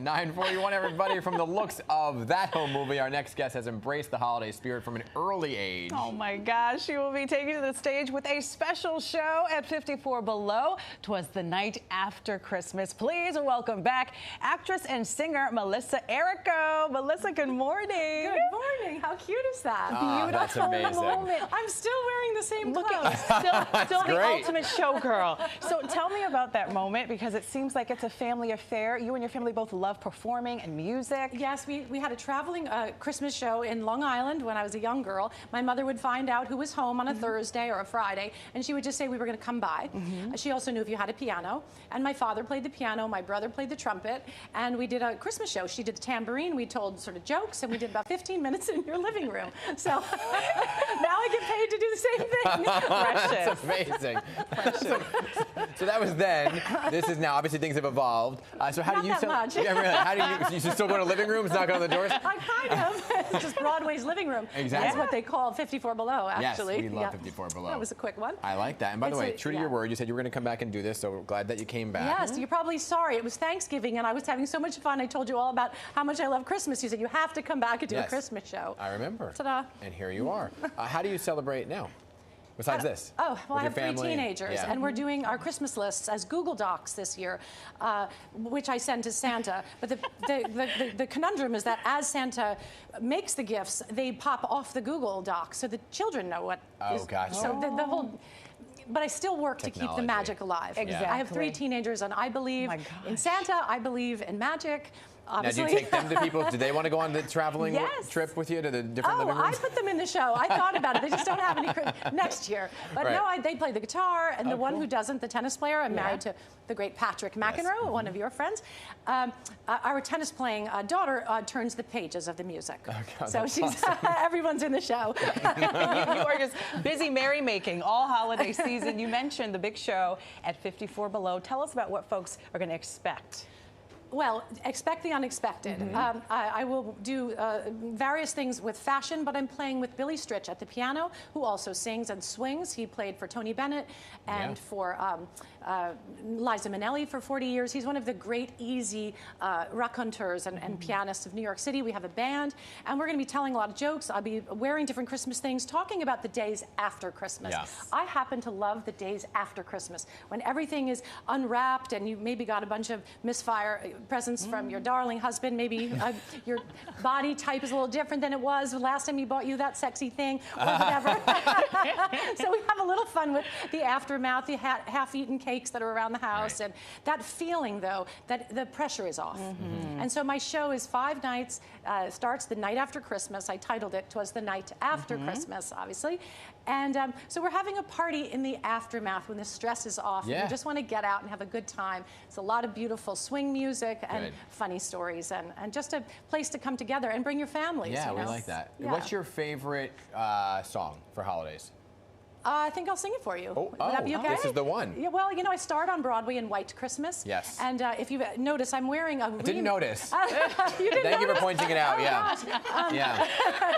9:41, everybody. From the looks of that home movie, our next guest has embraced the holiday spirit from an early age. Oh my gosh, she will be taken to the stage with a special show at 54 Below. 'Twas the night after Christmas. Please welcome back actress and singer Melissa Errico. Melissa, good morning. Good morning. How cute is that? That's amazing. Moment. I'm still wearing the same Look clothes. at still the great. ultimate showgirl. So tell me about that moment, because it seems like it's a family affair. You and your family both love performing and music. Yes, we had a traveling Christmas show in Long Island when I was a young girl. My mother would find out who was home on a Thursday or a Friday, and she would just say we were going to come by. She also knew if you had a piano, and my father played the piano, my brother played the trumpet, and we did a Christmas show. She did the tambourine, we told sort of jokes, and we did about 15 minutes in your living room. So now I get paid to do the same thing. That's amazing. So that was then. This is now. Obviously, things have evolved. So how Not do you that much. Yeah, really. How do you still go to living rooms, knock on the doors? I kind of. It's just Broadway's living room. Exactly. That's what they call 54 Below, actually. Yes, we love 54 Below. That was a quick one. I like that. And by the It's way, a- true to yeah. your word, you said you were going to come back and do this, so we're glad that you came back. Yes, you're probably sorry. It was Thanksgiving, and I was having so much fun. I told you all about how much I love Christmas. You said you have to come back and do a Yes. Christmas show. I remember. Ta-da. And here you are. How do you celebrate now? Besides this? Oh, well, I With have your 3 family? teenagers, Yeah. and we're doing our Christmas lists as Google Docs this year, which I send to Santa. But the conundrum is that as Santa makes the gifts, they pop off the Google Docs, so the children know what. Oh, gosh. So the whole. But I still work to keep the Technology. magic alive. Exactly. I have 3 teenagers, and I believe my in gosh. Santa. I believe in magic. Now, do Obviously. you take them to people? Do they want to go on the traveling Yes. trip with you to the different living I rooms? put them in the show. I thought about it. They just don't have any next year. But Right. no, they play the guitar, and the one cool. who doesn't, the tennis player, I'm married to the great Patrick McEnroe, one of your friends. Our tennis playing daughter turns the pages of the music. God, So that's she's everyone's in the show. you are just busy merrymaking all holiday season. You mentioned the big show at 54 Below. Tell us about what folks are going to expect. Well, expect the unexpected. I will do various things with fashion, but I'm playing with Billy Stritch at the piano, who also sings and swings. He played for Tony Bennett and for Liza Minnelli for 40 years. He's one of the great, easy raconteurs and pianists of New York City. We have a band, and we're going to be telling a lot of jokes. I'll be wearing different Christmas things, talking about the days after Christmas. Yes. I happen to love the days after Christmas, when everything is unwrapped and you maybe got a bunch of misfire presents from your darling husband. Maybe your body type is a little different than it was the last time he bought you that sexy thing or whatever. So we have a little fun with the aftermath, the half-eaten cakes that are around the house, and that feeling, though, that the pressure is off. And so my show is 5 nights, starts the night after Christmas. I titled it "Twas the Night After Christmas," obviously. And so we're having a party in the aftermath when the stress is off. Yeah. And we just want to get out and have a good time. It's a lot of beautiful swing music and Good. funny stories, and just a place to come together and bring your families. Yeah, you we know? like that. Yeah. What's your favorite song for holidays? I think I'll sing it for you. Oh, Would that be okay? this is the one. Yeah, well, you know, I starred on Broadway in White Christmas. Yes. And if you notice, I'm wearing a Didn't notice. You didn't Thank you for notice? pointing it out. Oh, Yeah. gosh. Yeah.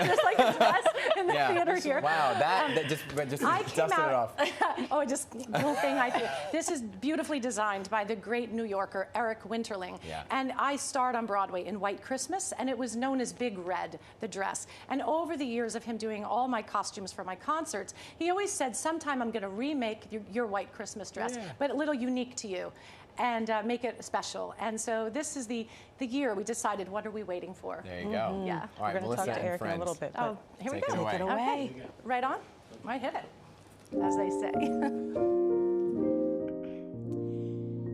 Just like a dress in the Yeah. theater here. Wow, that just I dusted came it out. off. Oh, just little thing I do. This is beautifully designed by the great New Yorker Eric Winterling. Yeah. And I starred on Broadway in White Christmas, and it was known as Big Red, the dress. And over the years of him doing all my costumes for my concerts, he always said, sometime I'm going to remake your White Christmas dress, but a little unique to you, and make it special. And so this is the year we decided, what are we waiting for? There you go. Yeah. All right, We're going to Melissa talk to and Eric in a friends. little bit. Oh, here we Take go. it away. Take it away. Okay. Right on? Right, hit it, as they say.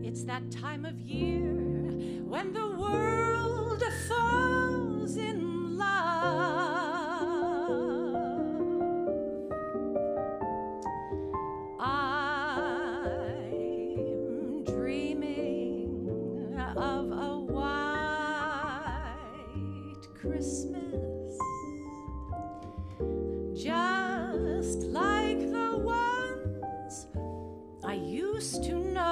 It's that time of year when the world falls in love. I'm dreaming of a white Christmas, just like the ones I used to know,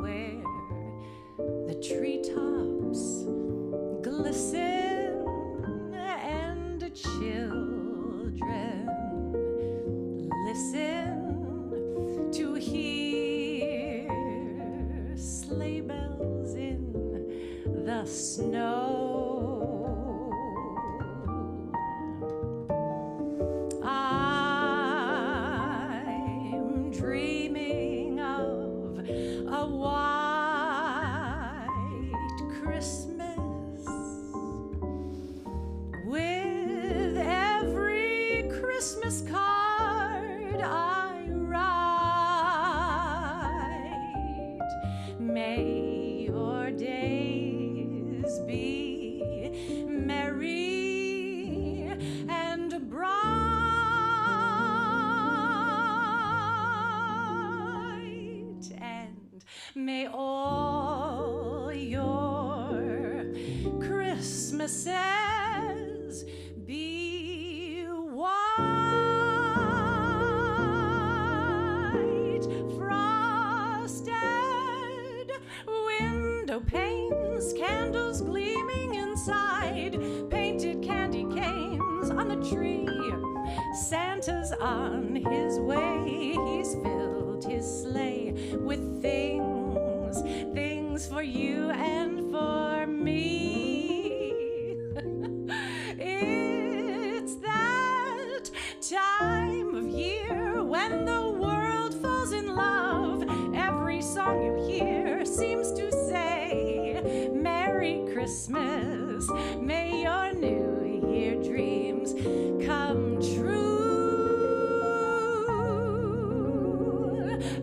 where the treetops glisten and the children listen to hear sleigh bells in the snow. I'm dreaming of a white Christmas with every Christmas card I write. May your days be merry and bright, and may all your Christmases be white, frosted window panes, candles gleaming inside, painted candy canes on the tree. Santa's on his way, he's filled his sleigh with things for you and for me. It's that time of year when the world falls in love. Every song you hear seems to say, Merry Christmas, may your New Year dreams come true.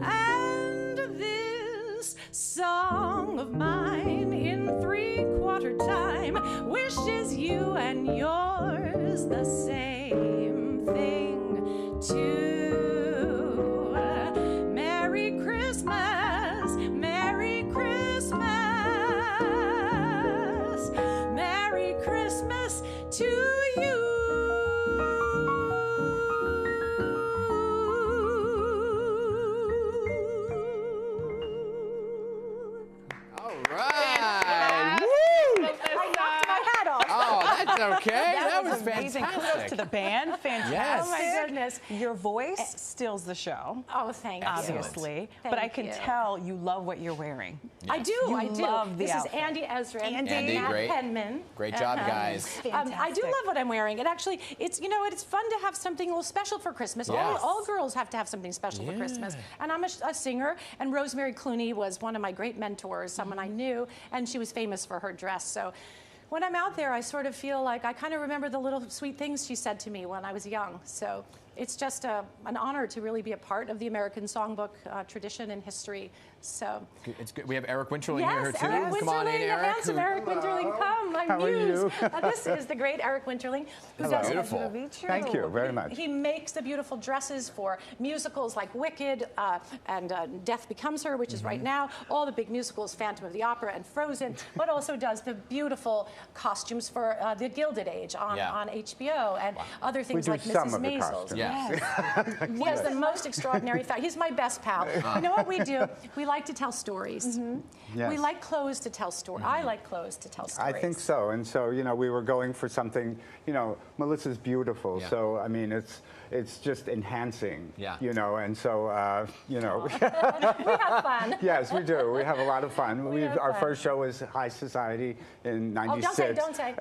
And this song of mine in 3/4 time wishes you and yours the same thing too. Merry Christmas, Merry Christmas, Merry Christmas to you. All right. Woo! I knocked my hat off. Oh, that's okay. That was amazing. Kudos fantastic. to the band. Fantastic. Yes. Oh my goodness. Your voice steals the show, Oh, thank you. obviously. But I Thank can you. tell you love what you're wearing. I do, You I do. love the This outfit. is Andy Ezra and Andy, Matt great. Penman. Great job, guys. I do Fantastic. love what I'm wearing. And actually, it's, you know, it's fun to have something a little special for Christmas. Yes. All girls have to have something special for Christmas. And I'm a singer, and Rosemary Clooney was one of my great mentors, someone I knew, and she was famous for her dress. So when I'm out there, I sort of feel like I kind of remember the little sweet things she said to me when I was young. So it's just an honor to really be a part of the American songbook tradition and history. So It's good. We have Eric Winterling yes, here too. Eric Come on in, Winterling, the Eric. handsome Eric Winterling, come, my How are muse. you? This is the great Eric Winterling, who does Beautiful. Thank you very much. He makes the beautiful dresses for musicals like Wicked and Death Becomes Her, which is right now, all the big musicals, Phantom of the Opera and Frozen, but also does the beautiful costumes for the Gilded Age on HBO and other things do like some Mrs. of the Maisels. costumes. Yes. He has the most extraordinary fact. He's my best pal. You know what we do? We like to tell stories. Yes. We like clothes to tell stories. I like clothes to tell stories. I think so. And so, you know, we were going for something, you know, Melissa's beautiful. Yeah. So, I mean, it's just enhancing, Yeah. you know, and so, you know. We have fun. Yes, we do. We have a lot of fun. We have Our fun. first show was High Society in Oh, '96. don't say.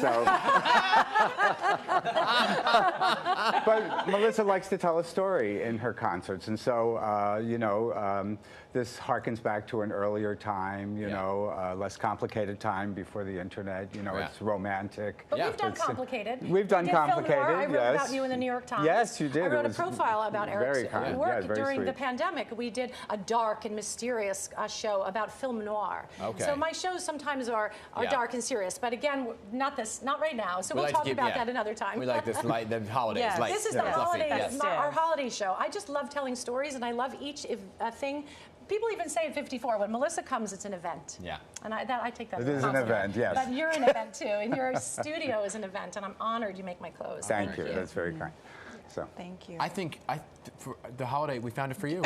So, but Melissa likes to tell a story in her concerts, and so you know, this harkens back to an earlier time, you know, less complicated time before the internet. You know, it's romantic. But Yeah. we've done It's- complicated. We've done We did Film complicated. Noir. I wrote yes. about you in the New York Times. Yes, you did. I wrote It a was profile about very Eric's kind. work Yes, very during the sweet. pandemic. We did a dark and mysterious show about film noir. Okay. So my shows sometimes are Yeah. dark and serious, but again, not right now. So we'll talk about that another time. We like this light, the holidays, Yes. light, This is the fluffy. holiday, Yes. our holiday show. I just love telling stories, and I love each thing. People even say at 54, when Melissa comes, it's an event. Yeah. And I take that It as a is an compliment. event, yes. But you're an event too, and your studio is an event, and I'm honored you make my clothes. Thank you. That's very kind. So. Thank you. I think for the holiday, we found it for you.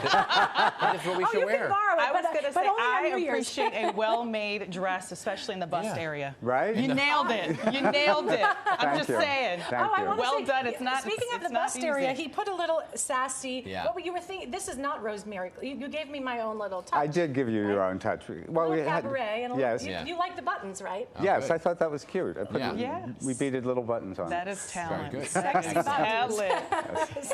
That's what we should you wear. can borrow it, I was but, going to but say, only on I New Year's. appreciate a well-made dress, especially in the bust Yeah. area. Right? You nailed it. You nailed it. I'm Thank just you. saying. Thank I you. want to Well say, done. It's not- Speaking of it's the not bust area, easy. he put a little sassy. Yeah. What you were thinking? This is not rosemary. You gave me my own little touch. I did give you your own touch. Well, A little cabaret and a yes. little, Yeah. you like the buttons, right? Yes, good. I thought that was cute. I put Yeah. Yes. We beaded little buttons on That it. is talent. good. That is Sexy buttons. talent.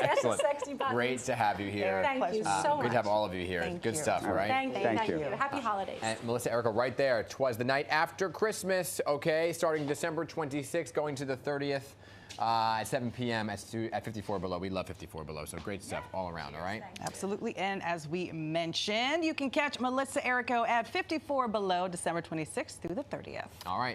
Excellent. Sexy buttons. Great to have you here. Thank you so much. Good to have all of you here. Thank Good you. stuff, all right? Thank you. you. Happy holidays. And Melissa Errico right there. 'Twas the night after Christmas, okay? Starting December 26th, going to the 30th at 7 p.m. at 54 Below. We love 54 Below, so great stuff all around, all right? Absolutely. And as we mentioned, you can catch Melissa Errico at 54 Below December 26th through the 30th. All right.